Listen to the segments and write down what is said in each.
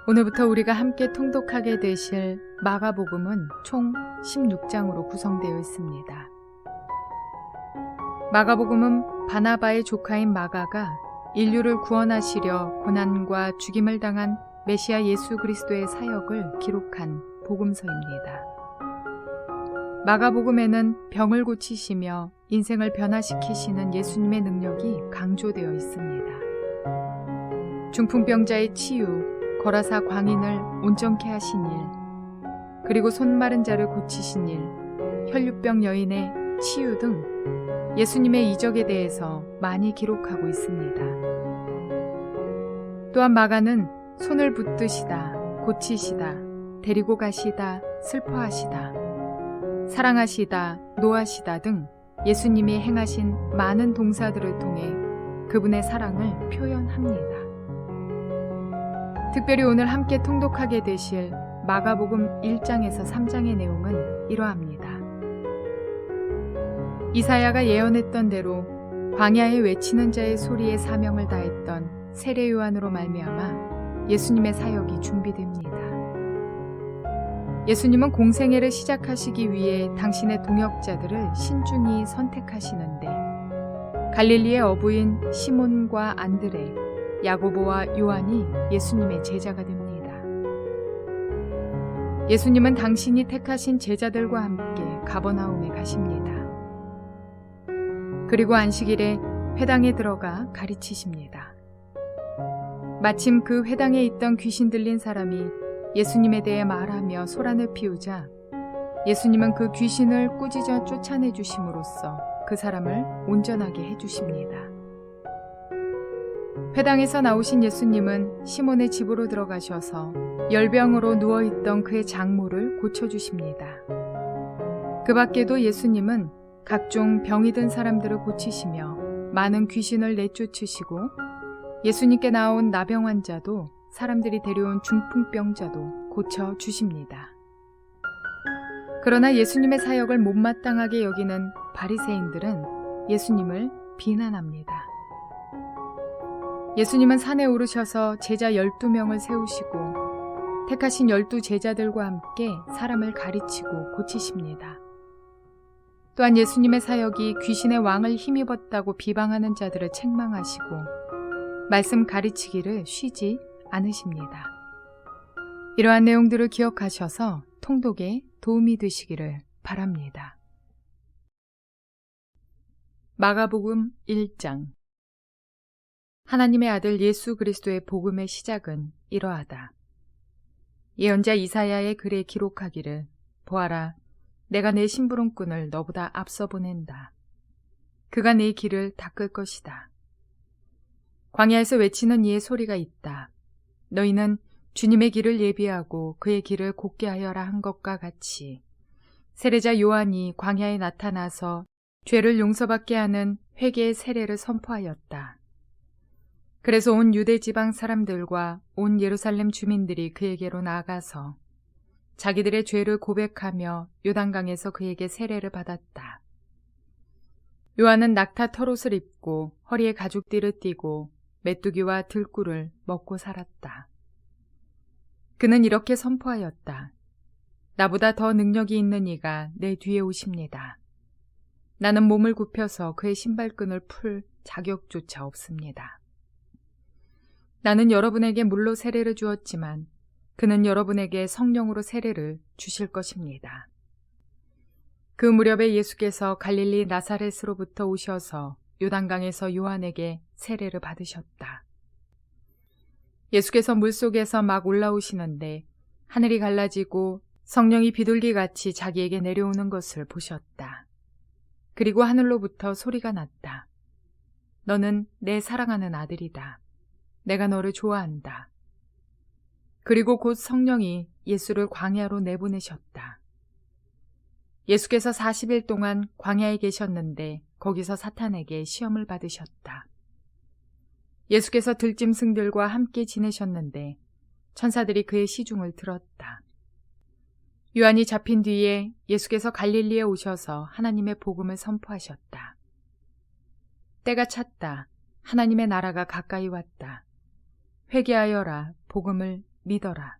오늘부터 우리가 함께 통독하게 되실 마가복음은 총 16장으로 구성되어 있습니다. 마가복음은 바나바의 조카인 마가가 인류를 구원하시려 고난과 죽임을 당한 메시아 예수 그리스도의 사역을 기록한 복음서입니다. 마가복음에는 병을 고치시며 인생을 변화시키시는 예수님의 능력이 강조되어 있습니다. 중풍병자의 치유, 거라사 광인을 온전케 하신 일, 그리고 손 마른 자를 고치신 일, 혈류병 여인의 치유 등 예수님의 이적에 대해서 많이 기록하고 있습니다. 또한 마가는 손을 붙드시다, 고치시다, 데리고 가시다, 슬퍼하시다, 사랑하시다, 노하시다 등 예수님이 행하신 많은 동사들을 통해 그분의 사랑을 표현합니다. 특별히 오늘 함께 통독하게 되실 마가복음 1장에서 3장의 내용은 이러합니다. 이사야가 예언했던 대로 광야에 외치는 자의 소리에 사명을 다했던 세례 요한으로 말미암아 예수님의 사역이 준비됩니다. 예수님은 공생애를 시작하시기 위해 당신의 동역자들을 신중히 선택하시는데 갈릴리의 어부인 시몬과 안드레, 야고보와 요한이 예수님의 제자가 됩니다. 예수님은 당신이 택하신 제자들과 함께 가버나움에 가십니다. 그리고 안식일에 회당에 들어가 가르치십니다. 마침 그 회당에 있던 귀신 들린 사람이 예수님에 대해 말하며 소란을 피우자 예수님은 그 귀신을 꾸짖어 쫓아내 주심으로써 그 사람을 온전하게 해주십니다. 회당에서 나오신 예수님은 시몬의 집으로 들어가셔서 열병으로 누워있던 그의 장모를 고쳐주십니다. 그 밖에도 예수님은 각종 병이 든 사람들을 고치시며 많은 귀신을 내쫓으시고 예수님께 나온 나병 환자도 사람들이 데려온 중풍병자도 고쳐주십니다. 그러나 예수님의 사역을 못마땅하게 여기는 바리새인들은 예수님을 비난합니다. 예수님은 산에 오르셔서 제자 12명을 세우시고 택하신 12제자들과 함께 사람을 가르치고 고치십니다. 또한 예수님의 사역이 귀신의 왕을 힘입었다고 비방하는 자들을 책망하시고 말씀 가르치기를 쉬지 않으십니다. 이러한 내용들을 기억하셔서 통독에 도움이 되시기를 바랍니다. 마가복음 1장. 하나님의 아들 예수 그리스도의 복음의 시작은 이러하다. 예언자 이사야의 글에 기록하기를 보아라, 내가 내 심부름꾼을 너보다 앞서 보낸다. 그가 내 길을 닦을 것이다. 광야에서 외치는 이의 소리가 있다. 너희는 주님의 길을 예비하고 그의 길을 곧게 하여라 한 것과 같이 세례자 요한이 광야에 나타나서 죄를 용서받게 하는 회개의 세례를 선포하였다. 그래서 온 유대 지방 사람들과 온 예루살렘 주민들이 그에게로 나아가서 자기들의 죄를 고백하며 요단강에서 그에게 세례를 받았다. 요한은 낙타 털옷을 입고 허리에 가죽띠를 띠고 메뚜기와 들꿀을 먹고 살았다. 그는 이렇게 선포하였다. 나보다 더 능력이 있는 이가 내 뒤에 오십니다. 나는 몸을 굽혀서 그의 신발끈을 풀 자격조차 없습니다. 나는 여러분에게 물로 세례를 주었지만 그는 여러분에게 성령으로 세례를 주실 것입니다. 그 무렵에 예수께서 갈릴리 나사렛으로부터 오셔서 요단강에서 요한에게 세례를 받으셨다. 예수께서 물속에서 막 올라오시는데 하늘이 갈라지고 성령이 비둘기같이 자기에게 내려오는 것을 보셨다. 그리고 하늘로부터 소리가 났다. 너는 내 사랑하는 아들이다. 내가 너를 좋아한다. 그리고 곧 성령이 예수를 광야로 내보내셨다. 예수께서 40일 동안 광야에 계셨는데 거기서 사탄에게 시험을 받으셨다. 예수께서 들짐승들과 함께 지내셨는데 천사들이 그의 시중을 들었다. 요한이 잡힌 뒤에 예수께서 갈릴리에 오셔서 하나님의 복음을 선포하셨다. 때가 찼다. 하나님의 나라가 가까이 왔다. 회개하여라. 복음을 믿어라.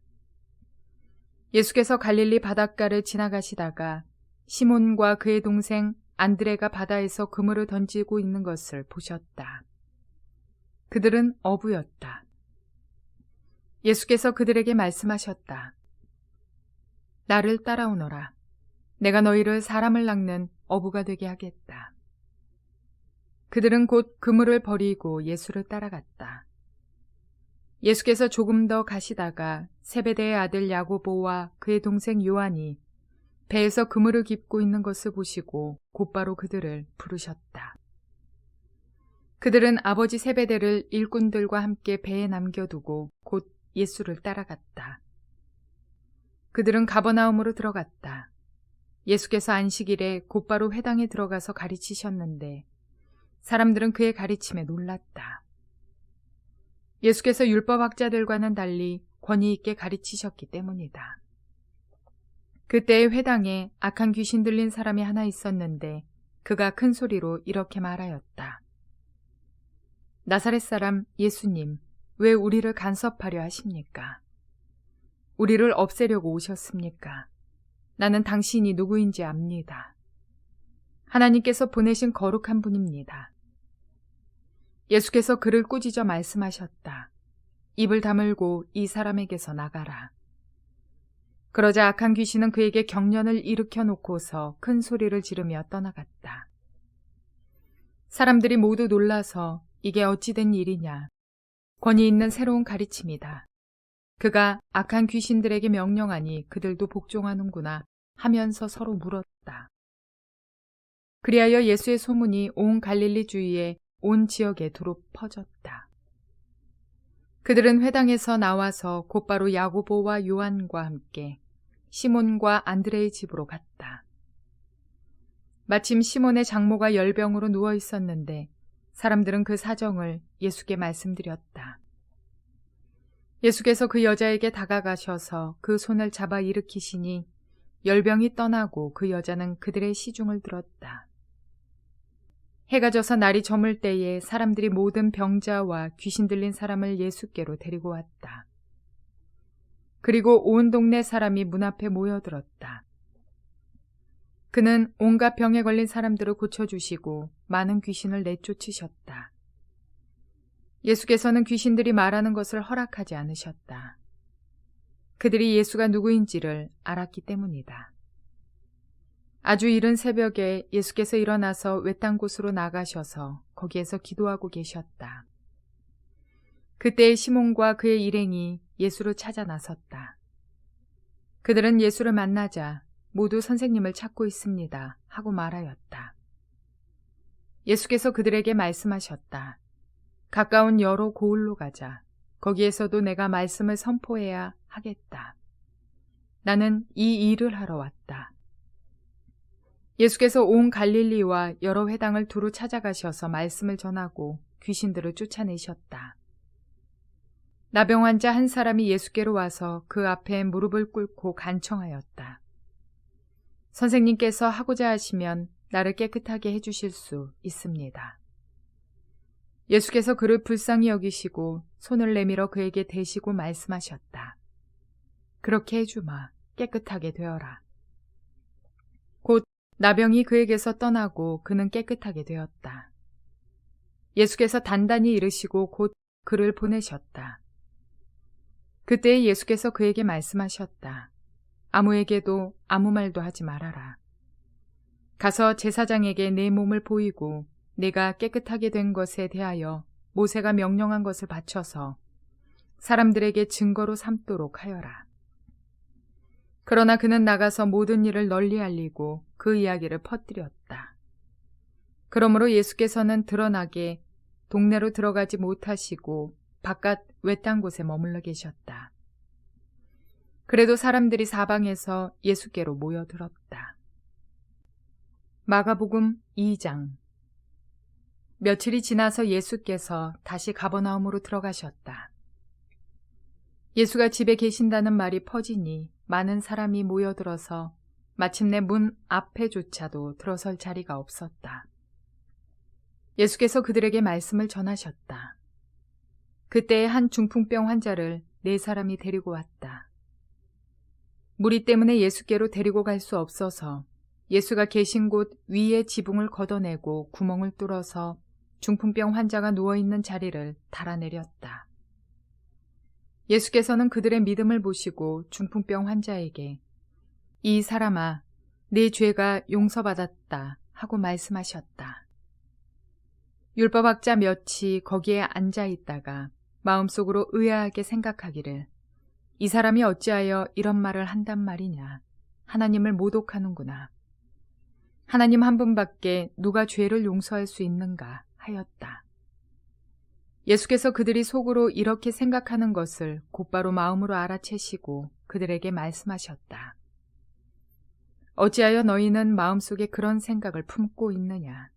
예수께서 갈릴리 바닷가를 지나가시다가 시몬과 그의 동생 안드레가 바다에서 그물을 던지고 있는 것을 보셨다. 그들은 어부였다. 예수께서 그들에게 말씀하셨다. 나를 따라오너라. 내가 너희를 사람을 낚는 어부가 되게 하겠다. 그들은 곧 그물을 버리고 예수를 따라갔다. 예수께서 조금 더 가시다가 세베대의 아들 야고보와 그의 동생 요한이 배에서 그물을 깁고 있는 것을 보시고 곧바로 그들을 부르셨다. 그들은 아버지 세베대를 일꾼들과 함께 배에 남겨두고 곧 예수를 따라갔다. 그들은 가버나움으로 들어갔다. 예수께서 안식일에 곧바로 회당에 들어가서 가르치셨는데 사람들은 그의 가르침에 놀랐다. 예수께서 율법학자들과는 달리 권위 있게 가르치셨기 때문이다. 그때의 회당에 악한 귀신 들린 사람이 하나 있었는데 그가 큰 소리로 이렇게 말하였다. 나사렛 사람 예수님, 왜 우리를 간섭하려 하십니까? 우리를 없애려고 오셨습니까? 나는 당신이 누구인지 압니다. 하나님께서 보내신 거룩한 분입니다. 예수께서 그를 꾸짖어 말씀하셨다. 입을 다물고 이 사람에게서 나가라. 그러자 악한 귀신은 그에게 경련을 일으켜 놓고서 큰 소리를 지르며 떠나갔다. 사람들이 모두 놀라서 이게 어찌된 일이냐. 권위 있는 새로운 가르침이다. 그가 악한 귀신들에게 명령하니 그들도 복종하는구나 하면서 서로 물었다. 그리하여 예수의 소문이 온 갈릴리 주위에 온 지역에 두루 퍼졌다. 그들은 회당에서 나와서 곧바로 야고보와 요한과 함께 시몬과 안드레의 집으로 갔다. 마침 시몬의 장모가 열병으로 누워 있었는데 사람들은 그 사정을 예수께 말씀드렸다. 예수께서 그 여자에게 다가가셔서 그 손을 잡아 일으키시니 열병이 떠나고 그 여자는 그들의 시중을 들었다. 해가 져서 날이 저물 때에 사람들이 모든 병자와 귀신 들린 사람을 예수께로 데리고 왔다. 그리고 온 동네 사람이 문 앞에 모여들었다. 그는 온갖 병에 걸린 사람들을 고쳐주시고 많은 귀신을 내쫓으셨다. 예수께서는 귀신들이 말하는 것을 허락하지 않으셨다. 그들이 예수가 누구인지를 알았기 때문이다. 아주 이른 새벽에 예수께서 일어나서 외딴 곳으로 나가셔서 거기에서 기도하고 계셨다. 그때 시몬과 그의 일행이 예수를 찾아 나섰다. 그들은 예수를 만나자 모두 선생님을 찾고 있습니다 하고 말하였다. 예수께서 그들에게 말씀하셨다. 가까운 여로 고을로 가자. 거기에서도 내가 말씀을 선포해야 하겠다. 나는 이 일을 하러 왔다. 예수께서 온 갈릴리와 여러 회당을 두루 찾아가셔서 말씀을 전하고 귀신들을 쫓아내셨다. 나병 환자 한 사람이 예수께로 와서 그 앞에 무릎을 꿇고 간청하였다. 선생님께서 하고자 하시면 나를 깨끗하게 해주실 수 있습니다. 예수께서 그를 불쌍히 여기시고 손을 내밀어 그에게 대시고 말씀하셨다. 그렇게 해주마. 깨끗하게 되어라. 곧 나병이 그에게서 떠나고 그는 깨끗하게 되었다. 예수께서 단단히 이르시고 곧 그를 보내셨다. 그때 예수께서 그에게 말씀하셨다. 아무에게도 아무 말도 하지 말아라. 가서 제사장에게 내 몸을 보이고 내가 깨끗하게 된 것에 대하여 모세가 명령한 것을 바쳐서 사람들에게 증거로 삼도록 하여라. 그러나 그는 나가서 모든 일을 널리 알리고 그 이야기를 퍼뜨렸다. 그러므로 예수께서는 드러나게 동네로 들어가지 못하시고 바깥 외딴 곳에 머물러 계셨다. 그래도 사람들이 사방에서 예수께로 모여들었다. 마가복음 2장. 며칠이 지나서 예수께서 다시 가버나움으로 들어가셨다. 예수가 집에 계신다는 말이 퍼지니 많은 사람이 모여들어서 마침내 문 앞에조차도 들어설 자리가 없었다. 예수께서 그들에게 말씀을 전하셨다. 그때에 한 중풍병 환자를 네 사람이 데리고 왔다. 무리 때문에 예수께로 데리고 갈 수 없어서 예수가 계신 곳 위의 지붕을 걷어내고 구멍을 뚫어서 중풍병 환자가 누워있는 자리를 달아내렸다. 예수께서는 그들의 믿음을 보시고 중풍병 환자에게 이 사람아, 네 죄가 용서받았다 하고 말씀하셨다. 율법학자 몇이 거기에 앉아 있다가 마음속으로 의아하게 생각하기를 이 사람이 어찌하여 이런 말을 한단 말이냐. 하나님을 모독하는구나. 하나님 한 분밖에 누가 죄를 용서할 수 있는가 하였다. 예수께서 그들이 속으로 이렇게 생각하는 것을 곧바로 마음으로 알아채시고 그들에게 말씀하셨다. 어찌하여 너희는 마음속에 그런 생각을 품고 있느냐.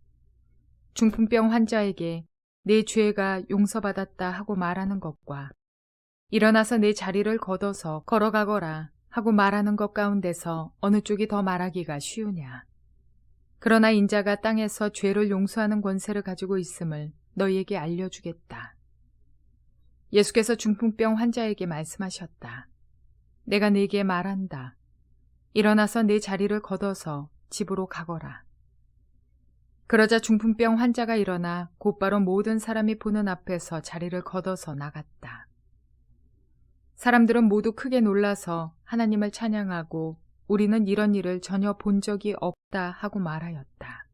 중풍병 환자에게 내 죄가 용서받았다 하고 말하는 것과 일어나서 내 자리를 걷어서 걸어가거라 하고 말하는 것 가운데서 어느 쪽이 더 말하기가 쉬우냐. 그러나 인자가 땅에서 죄를 용서하는 권세를 가지고 있음을 너희에게 알려주겠다. 예수께서 중풍병 환자에게 말씀하셨다. 내가 네게 말한다. 일어나서 내 자리를 걷어서 집으로 가거라. 그러자 중풍병 환자가 일어나 곧바로 모든 사람이 보는 앞에서 자리를 걷어서 나갔다. 사람들은 모두 크게 놀라서 하나님을 찬양하고 우리는 이런 일을 전혀 본 적이 없다 하고 말하였다.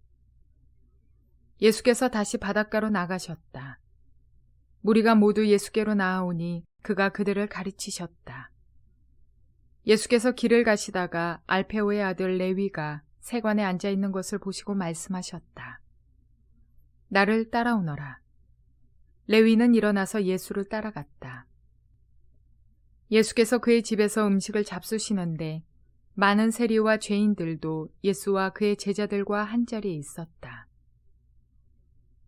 예수께서 다시 바닷가로 나가셨다. 무리가 모두 예수께로 나아오니 그가 그들을 가르치셨다. 예수께서 길을 가시다가 알페오의 아들 레위가 세관에 앉아 있는 것을 보시고 말씀하셨다. 나를 따라오너라. 레위는 일어나서 예수를 따라갔다. 예수께서 그의 집에서 음식을 잡수시는데 많은 세리와 죄인들도 예수와 그의 제자들과 한자리에 있었다.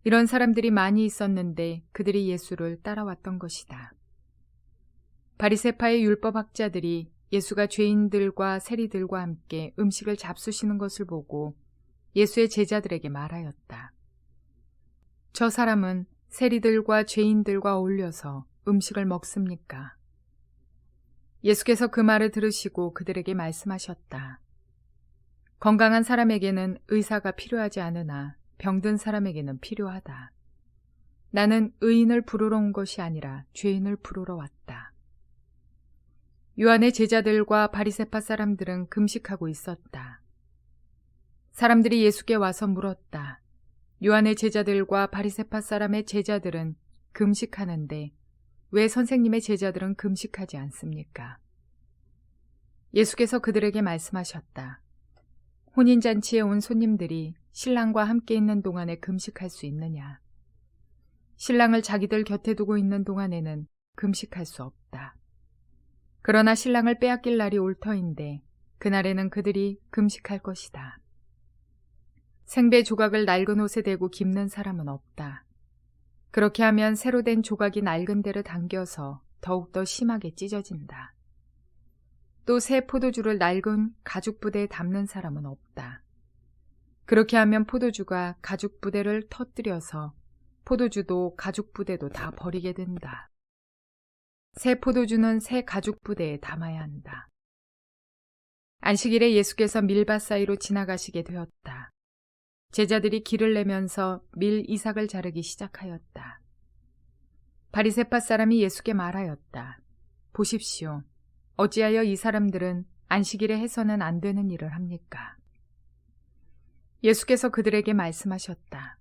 이런 사람들이 많이 있었는데 그들이 예수를 따라왔던 것이다. 바리새파의 율법학자들이 예수가 죄인들과 세리들과 함께 음식을 잡수시는 것을 보고 예수의 제자들에게 말하였다. 저 사람은 세리들과 죄인들과 어울려서 음식을 먹습니까? 예수께서 그 말을 들으시고 그들에게 말씀하셨다. 건강한 사람에게는 의사가 필요하지 않으나 병든 사람에게는 필요하다. 나는 의인을 부르러 온 것이 아니라 죄인을 부르러 왔다. 요한의 제자들과 바리새파 사람들은 금식하고 있었다. 사람들이 예수께 와서 물었다. 요한의 제자들과 바리새파 사람의 제자들은 금식하는데 왜 선생님의 제자들은 금식하지 않습니까? 예수께서 그들에게 말씀하셨다. 혼인잔치에 온 손님들이 신랑과 함께 있는 동안에 금식할 수 있느냐? 신랑을 자기들 곁에 두고 있는 동안에는 금식할 수 없다. 그러나 신랑을 빼앗길 날이 올 터인데 그날에는 그들이 금식할 것이다. 생배 조각을 낡은 옷에 대고 깁는 사람은 없다. 그렇게 하면 새로 된 조각이 낡은 데를 당겨서 더욱더 심하게 찢어진다. 또 새 포도주를 낡은 가죽 부대에 담는 사람은 없다. 그렇게 하면 포도주가 가죽 부대를 터뜨려서 포도주도 가죽 부대도 다 버리게 된다. 새 포도주는 새 가죽 부대에 담아야 한다. 안식일에 예수께서 밀밭 사이로 지나가시게 되었다. 제자들이 길을 내면서 밀 이삭을 자르기 시작하였다. 바리새파 사람이 예수께 말하였다. 보십시오. 어찌하여 이 사람들은 안식일에 해서는 안 되는 일을 합니까? 예수께서 그들에게 말씀하셨다.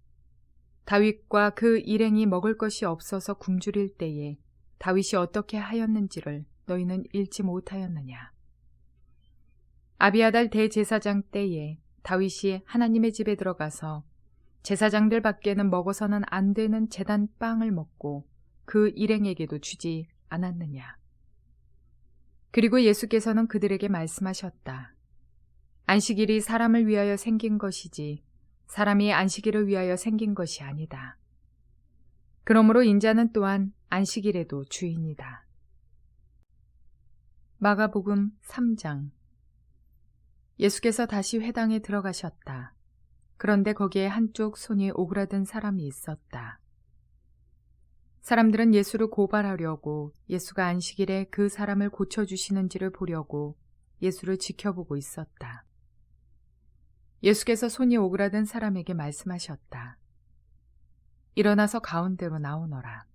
다윗과 그 일행이 먹을 것이 없어서 굶주릴 때에 다윗이 어떻게 하였는지를 너희는 읽지 못하였느냐. 아비아달 대제사장 때에 다윗이 하나님의 집에 들어가서 제사장들 밖에는 먹어서는 안 되는 제단 빵을 먹고 그 일행에게도 주지 않았느냐. 그리고 예수께서는 그들에게 말씀하셨다. 안식일이 사람을 위하여 생긴 것이지 사람이 안식일을 위하여 생긴 것이 아니다. 그러므로 인자는 또한 안식일에도 주인이다. 마가복음 3장. 예수께서 다시 회당에 들어가셨다. 그런데 거기에 한쪽 손이 오그라든 사람이 있었다. 사람들은 예수를 고발하려고 예수가 안식일에 그 사람을 고쳐주시는지를 보려고 예수를 지켜보고 있었다. 예수께서 손이 오그라든 사람에게 말씀하셨다. 일어나서 가운데로 나오너라.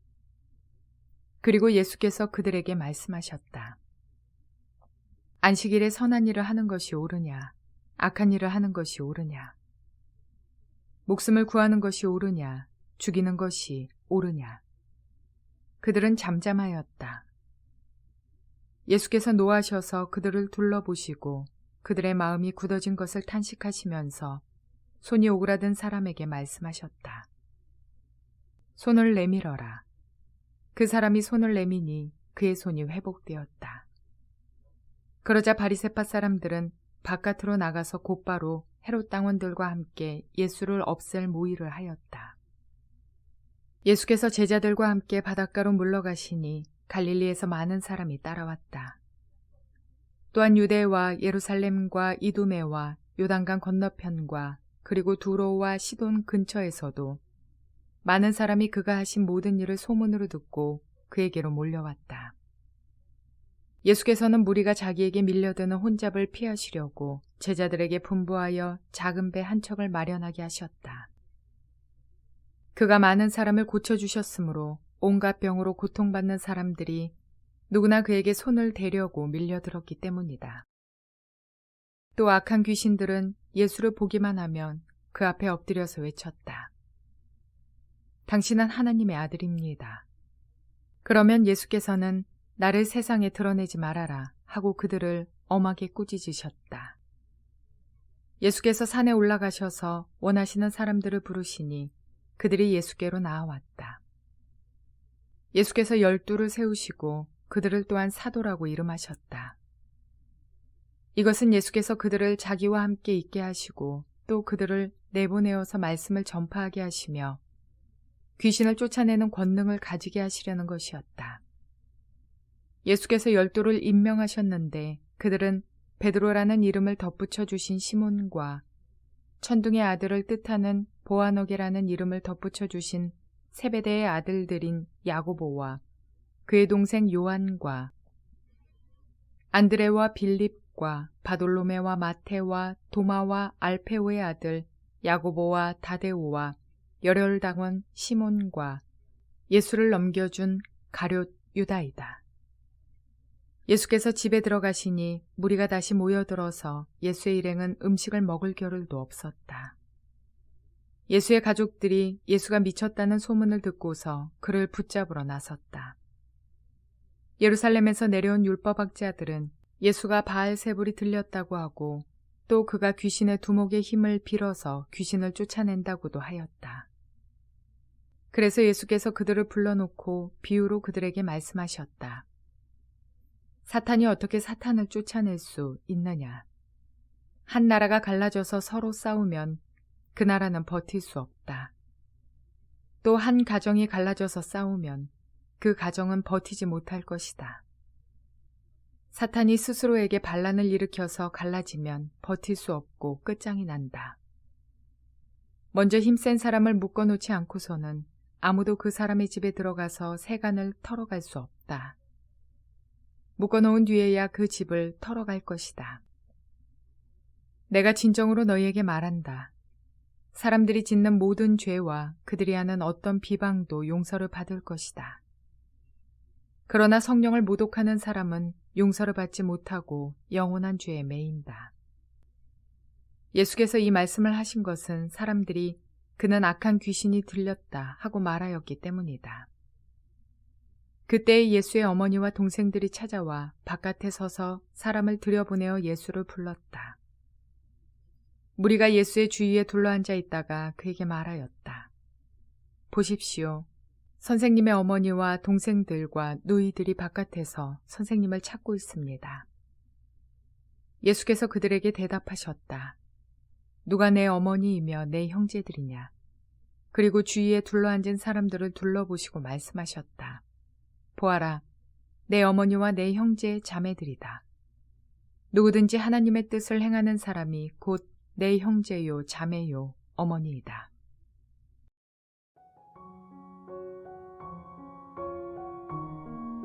그리고 예수께서 그들에게 말씀하셨다. 안식일에 선한 일을 하는 것이 옳으냐, 악한 일을 하는 것이 옳으냐, 목숨을 구하는 것이 옳으냐, 죽이는 것이 옳으냐. 그들은 잠잠하였다. 예수께서 노하셔서 그들을 둘러보시고 그들의 마음이 굳어진 것을 탄식하시면서 손이 오그라든 사람에게 말씀하셨다. 손을 내밀어라. 그 사람이 손을 내미니 그의 손이 회복되었다. 그러자 바리새파 사람들은 바깥으로 나가서 곧바로 헤롯 당원들과 함께 예수를 없앨 모의를 하였다. 예수께서 제자들과 함께 바닷가로 물러가시니 갈릴리에서 많은 사람이 따라왔다. 또한 유대와 예루살렘과 이두메와 요단강 건너편과 그리고 두로와 시돈 근처에서도 많은 사람이 그가 하신 모든 일을 소문으로 듣고 그에게로 몰려왔다. 예수께서는 무리가 자기에게 밀려드는 혼잡을 피하시려고 제자들에게 분부하여 작은 배 한 척을 마련하게 하셨다. 그가 많은 사람을 고쳐주셨으므로 온갖 병으로 고통받는 사람들이 누구나 그에게 손을 대려고 밀려들었기 때문이다. 또 악한 귀신들은 예수를 보기만 하면 그 앞에 엎드려서 외쳤다. 당신은 하나님의 아들입니다. 그러면 예수께서는 나를 세상에 드러내지 말아라 하고 그들을 엄하게 꾸짖으셨다. 예수께서 산에 올라가셔서 원하시는 사람들을 부르시니 그들이 예수께로 나아왔다. 예수께서 12를 세우시고 그들을 또한 사도라고 이름하셨다. 이것은 예수께서 그들을 자기와 함께 있게 하시고 또 그들을 내보내어서 말씀을 전파하게 하시며 귀신을 쫓아내는 권능을 가지게 하시려는 것이었다. 예수께서 12를 임명하셨는데 그들은 베드로라는 이름을 덧붙여 주신 시몬과 천둥의 아들을 뜻하는 보아너게라는 이름을 덧붙여 주신 세베대의 아들들인 야고보와 그의 동생 요한과 안드레와 빌립과 바돌로메와 마테와 도마와 알페오의 아들 야고보와 다데오와 열혈당원 시몬과 예수를 넘겨준 가룟 유다이다. 예수께서 집에 들어가시니 무리가 다시 모여들어서 예수의 일행은 음식을 먹을 겨를도 없었다. 예수의 가족들이 예수가 미쳤다는 소문을 듣고서 그를 붙잡으러 나섰다. 예루살렘에서 내려온 율법학자들은 예수가 바알세불이 들렸다고 하고 또 그가 귀신의 두목의 힘을 빌어서 귀신을 쫓아낸다고도 하였다. 그래서 예수께서 그들을 불러놓고 비유로 그들에게 말씀하셨다. 사탄이 어떻게 사탄을 쫓아낼 수 있느냐? 한 나라가 갈라져서 서로 싸우면 그 나라는 버틸 수 없다. 또 한 가정이 갈라져서 싸우면 그 가정은 버티지 못할 것이다. 사탄이 스스로에게 반란을 일으켜서 갈라지면 버틸 수 없고 끝장이 난다. 먼저 힘센 사람을 묶어놓지 않고서는 아무도 그 사람의 집에 들어가서 세간을 털어갈 수 없다. 묶어놓은 뒤에야 그 집을 털어갈 것이다. 내가 진정으로 너희에게 말한다. 사람들이 짓는 모든 죄와 그들이 하는 어떤 비방도 용서를 받을 것이다. 그러나 성령을 모독하는 사람은 용서를 받지 못하고 영원한 죄에 매인다. 예수께서 이 말씀을 하신 것은 사람들이 그는 악한 귀신이 들렸다 하고 말하였기 때문이다. 그때 예수의 어머니와 동생들이 찾아와 바깥에 서서 사람을 들여보내어 예수를 불렀다. 무리가 예수의 주위에 둘러앉아 있다가 그에게 말하였다. 보십시오. 선생님의 어머니와 동생들과 누이들이 바깥에서 선생님을 찾고 있습니다. 예수께서 그들에게 대답하셨다. 누가 내 어머니이며 내 형제들이냐? 그리고 주위에 둘러앉은 사람들을 둘러보시고 말씀하셨다. 보아라, 내 어머니와 내 형제 자매들이다. 누구든지 하나님의 뜻을 행하는 사람이 곧 내 형제요, 자매요, 어머니이다.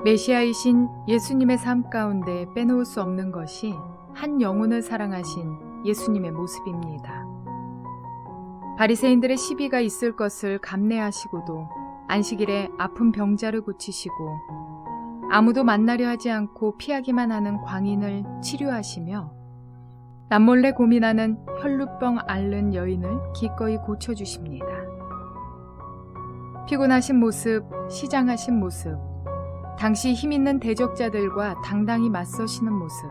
메시아이신 예수님의 삶 가운데 빼놓을 수 없는 것이 한 영혼을 사랑하신 예수님의 모습입니다. 바리새인들의 시비가 있을 것을 감내하시고도 안식일에 아픈 병자를 고치시고 아무도 만나려 하지 않고 피하기만 하는 광인을 치료하시며 남몰래 고민하는 혈루병 앓는 여인을 기꺼이 고쳐주십니다. 피곤하신 모습, 시장하신 모습, 당시 힘있는 대적자들과 당당히 맞서시는 모습,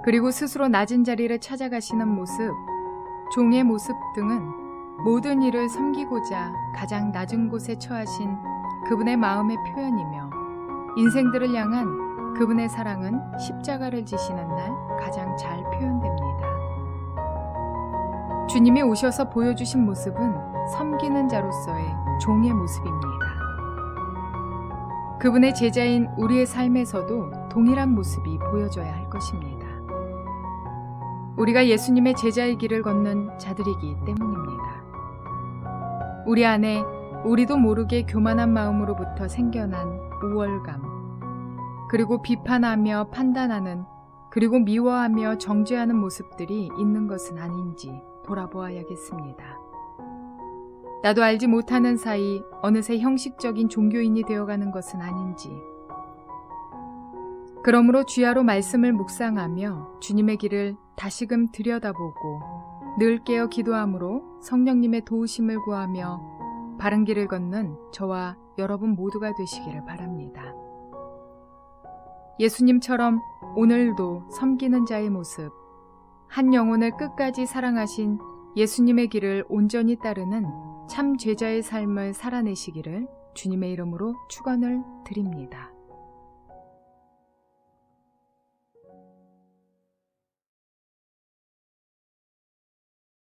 그리고 스스로 낮은 자리를 찾아가시는 모습, 종의 모습 등은 모든 일을 섬기고자 가장 낮은 곳에 처하신 그분의 마음의 표현이며 인생들을 향한 그분의 사랑은 십자가를 지시는 날 가장 잘 표현됩니다. 주님이 오셔서 보여주신 모습은 섬기는 자로서의 종의 모습입니다. 그분의 제자인 우리의 삶에서도 동일한 모습이 보여져야 할 것입니다. 우리가 예수님의 제자의 길을 걷는 자들이기 때문입니다. 우리 안에 우리도 모르게 교만한 마음으로부터 생겨난 우월감, 그리고 비판하며 판단하는, 그리고 미워하며 정죄하는 모습들이 있는 것은 아닌지 돌아보아야겠습니다. 나도 알지 못하는 사이 어느새 형식적인 종교인이 되어가는 것은 아닌지. 그러므로 주야로 말씀을 묵상하며 주님의 길을 다시금 들여다보고 늘 깨어 기도함으로 성령님의 도우심을 구하며 바른 길을 걷는 저와 여러분 모두가 되시기를 바랍니다. 예수님처럼 오늘도 섬기는 자의 모습, 한 영혼을 끝까지 사랑하신 예수님의 길을 온전히 따르는 참 제자의 삶을 살아내시기를 주님의 이름으로 축원을 드립니다.